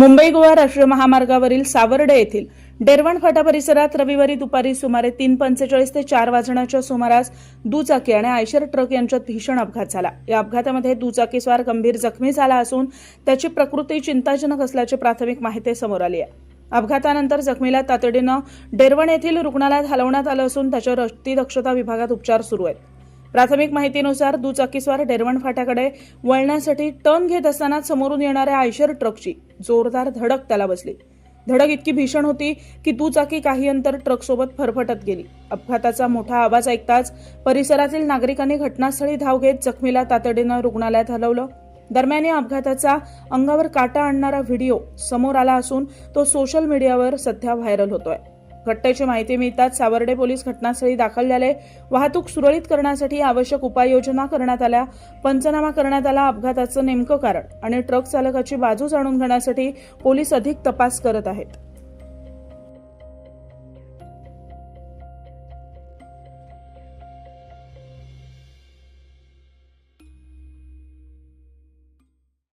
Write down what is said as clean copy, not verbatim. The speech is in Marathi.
मुंबई गोवा राष्ट्रीय महामार्गावरील सावर्डे येथील डेरवण फाटा परिसरात रविवारी दुपारी सुमारे 3:45 ते 4 वाजण्याच्या सुमारास दुचाकी आणि आयशर ट्रक यांच्यात भीषण अपघात झाला। या अपघातामध्ये दुचाकीस्वार गंभीर जखमी झाला असून त्याची प्रकृती चिंताजनक असल्याची प्राथमिक माहिती समोर आली आहे। अपघातानंतर जखमीला तातडीने डेरवण येथील रुग्णालयात हलवण्यात आलं असून त्याच्यावर अतिदक्षता विभागात उपचार सुरू आहेत। प्राथमिक माहितीनुसार दुचाकीस्वार डेरवण फाट्याकडे वळण्यासाठी टर्न घेत असताना समोरून येणाऱ्या आयशर ट्रकची जोरदार धडक त्याला बसली। धडक इतकी भीषण होती की दुचाकी काही अंतर ट्रकसोबत फरफटत गेली। अपघाताचा मोठा आवाज ऐकताच परिसरातील नागरिकांनी घटनास्थळी धाव घेत जखमीला तातडीने रुग्णालयात हलवलं। दरम्यान या अपघाताचा अंगावर काटा आणणारा व्हिडिओ समोर आला असून तो सोशल मीडियावर सध्या व्हायरल होतोय। घटनेची माहिती मिळताच सावर्डे पोलीस घटनास्थळी दाखल झाले। वाहतूक सुरळीत करण्यासाठी आवश्यक उपाययोजना करण्यात आल्या। पंचनामा करण्यात आला। अपघाताचं नेमकं कारण आणि ट्रक चालकाची बाजू जाणून घेण्यासाठी पोलीस अधिक तपास करत आहेत।